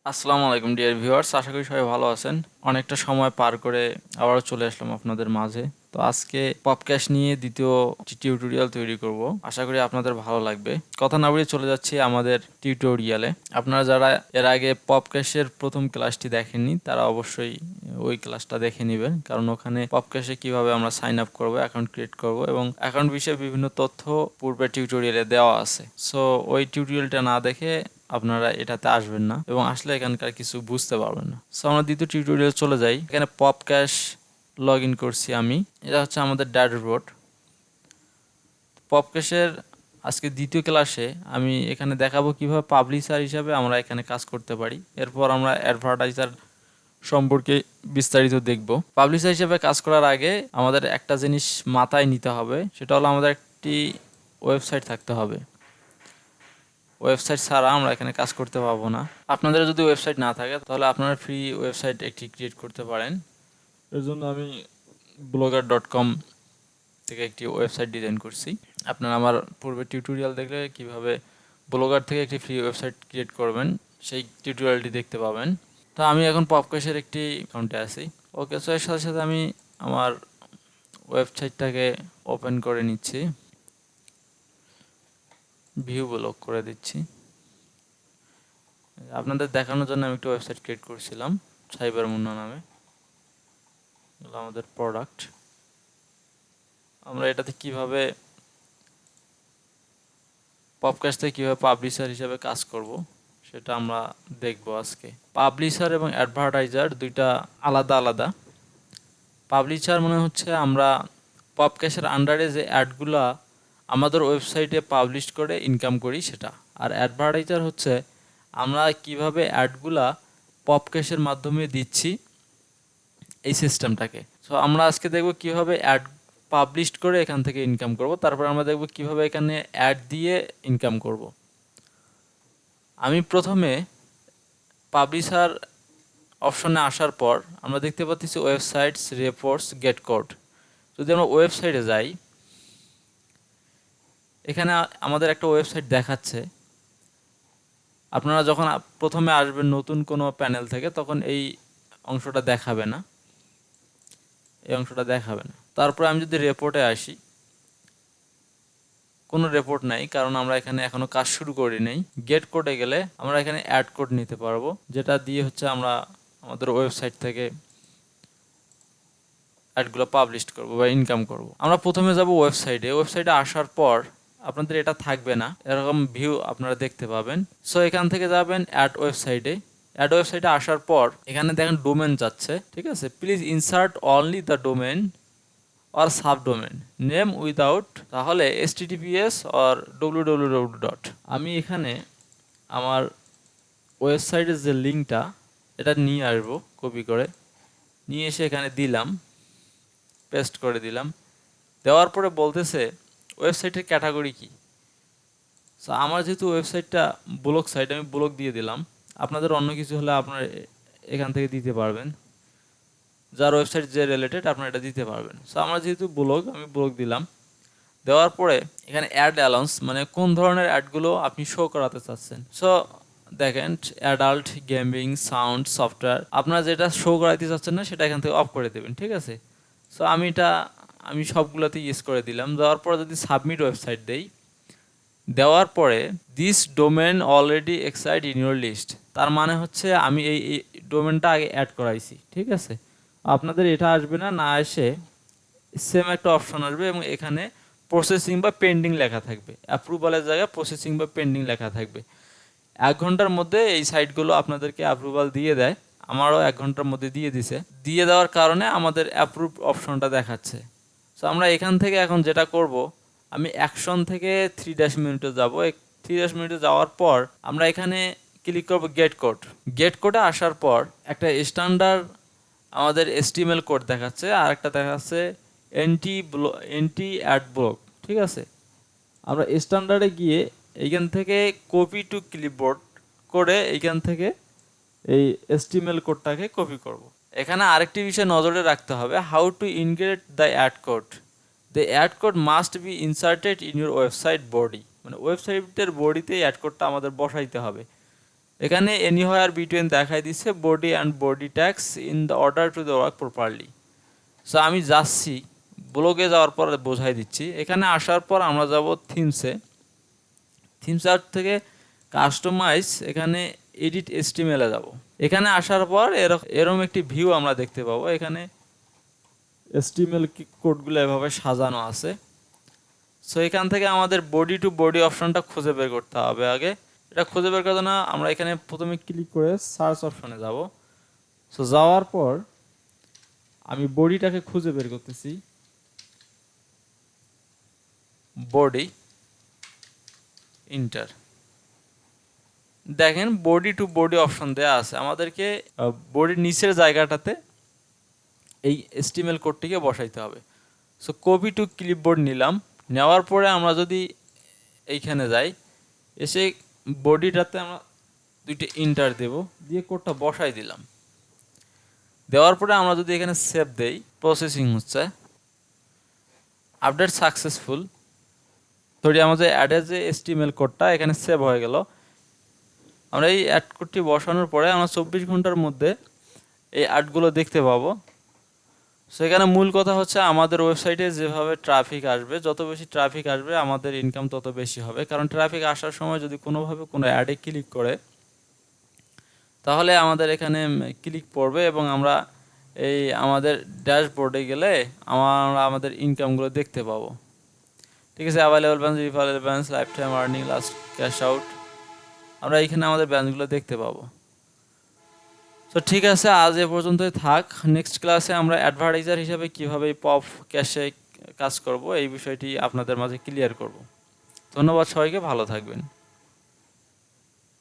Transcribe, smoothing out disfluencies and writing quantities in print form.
আসসালামু আলাইকুম dear viewers, আশা করি সবাই ভালো আছেন। অনেকটা সময় পার করে আবারও চলে আসলাম আপনাদের মাঝে। তো আজকে পপক্যাশ নিয়ে দ্বিতীয় টিউটোরিয়াল তৈরি করব। আশা করি আপনাদের ভালো লাগবে। কথা না বলে চলে যাচ্ছি আমাদের টিউটোরিয়ালে। আপনারা যারা এর আগে পপক্যাশের প্রথম ক্লাসটি দেখেননি তারা অবশ্যই ওই ক্লাসটা দেখে নেবেন, কারণ ওখানে পপক্যাশে কিভাবে আমরা সাইন আপ করব, অ্যাকাউন্ট ক্রিয়েট করব এবং অ্যাকাউন্ট বিষয়ে বিভিন্ন তথ্য পূর্বে টিউটোরিয়ালে দেওয়া আছে। সো ওই টিউটোরিয়ালটা না দেখে আপনারা এটাতে আসবেন না এবং আসলে এখানকার কিছু বুঝতে পারবেন না। সো আমরা দ্বিতীয় টিউটোরিয়াল চলে যাই। এখানে পপক্যাশ লগ ইন করছি আমি। এটা হচ্ছে আমাদের ড্যাশবোর্ড। পপক্যাশের আজকে দ্বিতীয় ক্লাসে আমি এখানে দেখাবো কিভাবে পাবলিশার হিসাবে আমরা এখানে কাজ করতে পারি। এরপর আমরা অ্যাডভার্টাইজার সম্পর্কে বিস্তারিত দেখব। পাবলিশার হিসেবে কাজ করার আগে আমাদের একটা জিনিস মাথায় নিতে হবে, সেটা হলো আমাদের একটি ওয়েবসাইট থাকতে হবে। ওয়েবসাইট ছাড়া আমরা এখানে কাজ করতে পারবো না। আপনাদের যদি ওয়েবসাইট না থাকে তাহলে আপনারা ফ্রি ওয়েবসাইট একটি ক্রিয়েট করতে পারেন। এর জন্য আমি blogger.com থেকে একটি ওয়েবসাইট ডিজাইন করছি। আপনারা আমার পূর্বে টিউটোরিয়াল দেখলে কিভাবে ব্লগার থেকে একটি ফ্রি ওয়েবসাইট ক্রিয়েট করবেন সেই টিউটোরিয়ালটি দেখতে পাবেন। তো আমি এখন পপক্যাশের একটি অ্যাকাউন্টে আছি। ওকে, সো এর সাথে সাথে আমি আমার ওয়েবসাইটটাকে ওপেন করে নিচ্ছি, ভিউ ব্লক করে দিচ্ছি। আপনাদের দেখানোর জন্য আমি একটা ওয়েবসাইট ক্রিয়েট করছিলাম সাইবার মুন্না নামে। এগুলো আমাদের প্রোডাক্ট। আমরা এটাতে কিভাবে পপক্যাশ থেকে কীভাবে পাবলিশার হিসেবে কাজ করব সেটা আমরা দেখব আজকে। পাবলিশার এবং অ্যাডভার্টাইজার দুইটা আলাদা আলাদা। পাবলিশার মানে হচ্ছে আমরা পপক্যাশের আন্ডারে যে অ্যাডগুলা আমাদের ওয়েবসাইটে পাবলিশ করে ইনকাম করি সেটা। আর অ্যাডভার্টাইজার হচ্ছে আমরা কিভাবে অ্যাডগুলা পপক্যাশের মাধ্যমে দিচ্ছি এই সিস্টেমটাকে। সো আমরা আজকে দেখব কিভাবে অ্যাড পাবলিশ করে এখান থেকে ইনকাম করব। তারপর আমরা দেখব কিভাবে এখানে অ্যাড দিয়ে ইনকাম করব। আমি প্রথমে পাবলিশার অপশনে আসার পর আমরা দেখতে পাচ্ছি ওয়েবসাইটস, রিপোর্টস, গেট কোড। যদি আমরা ওয়েবসাইটে যাই, এখানে আমাদের একটা ওয়েবসাইট দেখাচ্ছে। আপনারা যখন প্রথমে আসবেন নতুন কোনো প্যানেল থেকে তখন এই অংশটা দেখাবে না, এই অংশটা দেখাবে না। তারপরে আমি যদি রিপোর্টে আসি, কোনো রিপোর্ট নাই, কারণ আমরা এখানে এখনো কাজ শুরু করি নাই। গেট কোডে গেলে আমরা এখানে অ্যাড কোড নিতে পারবো, যেটা দিয়ে হচ্ছে আমরা আমাদের ওয়েবসাইট থেকে অ্যাডগুলো পাবলিশ করব বা ইনকাম করব। আমরা প্রথমে যাব ওয়েবসাইটে। ওয়েবসাইটে আসার পর আপনাদের এটা থাকবে না, এরকম ভিউ আপনারা দেখতে পাবেন। সো এখান থেকে যাবেন অ্যাড ওয়েবসাইটে। অ্যাড ওয়েবসাইটে আসার পর এখানে দেখেন ডোমেন যাচ্ছে, ঠিক আছে। Please insert only the domain or subdomain name without তাহলে https or www. আমি এখানে আমার ওয়েবসাইটের যে লিঙ্কটা এটা নিয়ে আসবো, কপি করে নিয়ে এসে এখানে দিলাম, পেস্ট করে দিলাম। দেওয়ার পরে বলতেছে ওয়েবসাইটের ক্যাটাগরি কি। সো আমার যেহেতু ওয়েবসাইটটা ব্লগ সাইট, আমি ব্লগ দিয়ে দিলাম। আপনাদের অন্য কিছু হলে আপনারা এখান থেকে দিতে পারবেন, যার ওয়েবসাইট যে রিলেটেড আপনারা এটা দিতে পারবেন। সো আমরা যেহেতু ব্লগ, আমি ব্লগ দিলাম। দেওয়ার পরে এখানে অ্যাড অ্যালাউন্স মানে কোন ধরনের অ্যাডগুলো আপনি শো করাতে চাচ্ছেন। সো দেখেন অ্যাডাল্ট, গেমিং, সাউন্ড, সফটওয়্যার, আপনারা যেটা শো করাতে চাচ্ছেন না সেটা এখান থেকে অফ করে দেবেন, ঠিক আছে। সো আমি সবগুলোতে ইউজ করে দিলাম। দেওয়ার পরে যদি সাবমিট ওয়েবসাইট দেই, দেওয়ার পরে this domain already exists in your list, তার মানে হচ্ছে আমি এই ডোমেনটা আগে অ্যাড করাইছি, ঠিক আছে। আপনাদের এটা আসবে না, না এসে সেম একটা অপশন আসবে এবং এখানে প্রসেসিং বা পেন্ডিং লেখা থাকবে। অ্যাপ্রুভালের জায়গায় প্রসেসিং বা পেন্ডিং লেখা থাকবে। 1 ঘন্টার মধ্যে এই সাইটগুলো আপনাদেরকে অ্যাপ্রুভাল দিয়ে দেয়। আমারও 1 ঘন্টার মধ্যে দিয়ে দিছে। দিয়ে দেওয়ার কারণে আমাদের অ্যাপ্রুভ অপশনটা দেখাচ্ছে। সো আমরা এখান থেকে এখন যেটা করব, আমি অ্যাকশন থেকে 3 মিনিটে যাব। 3 মিনিটে যাওয়ার পর আমরা এখানে ক্লিক করব গেট কোড। গেট কোডে আসার পর একটা স্ট্যান্ডার্ড আমাদের HTML কোড দেখাচ্ছে, আর একটা দেখাচ্ছে এন্টি অ্যাড ব্লক, ঠিক আছে। আমরা স্ট্যান্ডার্ডে গিয়ে এইখান থেকে কপি টু ক্লিপবোর্ড করে এইখান থেকে এই HTML কোডটাকে কপি করব। এখানে আরেকটি বিষয় নজরে রাখতে হবে, how to integrate the ad code. The ad code must be inserted in your website body, মানে ওয়েবসাইটের বডিতে অ্যাড কোডটা আমাদের বসাইতে হবে। এখানে এনিহোয়ার বিটুইন দেখাই দিচ্ছে body and body tax in the order to the work properly. So আমি যাচ্ছি, ব্লগে যাওয়ার পর বোঝাই দিচ্ছি। এখানে আসার পর আমরা যাব থিমসে। থিমস আর্ট থেকে কাস্টমাইজ, এখানে এডিট এসটিএমএল এ যাব। এখানে আসার পর এরকম একটি ভিউ আমরা দেখতে পাবো। এখানে এসটিএমএল কোডগুলো এভাবে সাজানো আছে। সো এখান থেকে আমাদের বডি টু বডি অপশনটা খুঁজে বের করতে হবে। আগে এটা খুঁজে বের করার জন্য আমরা এখানে প্রথমে ক্লিক করে সার্চ অপশনে যাব। সো যাওয়ার পর আমি বডিটাকে খুঁজে বের করতেছি। Body, inter. দেখেন বডি টু বডি অপশন দেওয়া আছে। আমাদেরকে বডির নিচের জায়গাটাতে এই এসটিএমএল কোডটিকে বসাইতে হবে। সো কপি টু ক্লিপবোর্ড নিলাম। নেওয়ার পরে আমরা যদি এইখানে যাই, এসে বডিটাতে আমরা দুইটা ইন্টার দেব, দিয়ে কোডটা বসাই দিলাম। দেওয়ার পরে আমরা যদি এখানে সেভ দেই, প্রসেসিং হচ্ছে, আপডেট সাকসেসফুল। ধরি আমাদের অ্যাডের যে এসটিএমএল কোডটা এখানে সেভ হয়ে গেল। আমরা এই অ্যাড কোডটি বসানোর পরে আমরা 24 ঘন্টার মধ্যে এই অ্যাডগুলো দেখতে পাবো। সেখানে মূল কথা হচ্ছে আমাদের ওয়েবসাইটে যেভাবে ট্রাফিক আসবে, যত বেশি ট্রাফিক আসবে আমাদের ইনকাম তত বেশি হবে। কারণ ট্রাফিক আসার সময় যদি কোনোভাবে কোনো অ্যাডে ক্লিক করে, তাহলে আমাদের এখানে ক্লিক পড়বে এবং আমরা এই আমাদের ড্যাশবোর্ডে গেলে আমরা আমাদের ইনকামগুলো দেখতে পাবো। ঠিক আছে, available balance, referral balance, life time earning, last cash out, আমরা এইখানে আমাদের ব্যালেন্সগুলো দেখতে পাবো। তো ঠিক আছে, আজ এ পর্যন্তই থাক। নেক্সট ক্লাসে আমরা অ্যাডভার্টাইজার হিসাবে কীভাবে পপ ক্যাশে কাজ করব এই বিষয়টি আপনাদের মাঝে ক্লিয়ার করব। ধন্যবাদ সবাইকে, ভালো থাকবেন।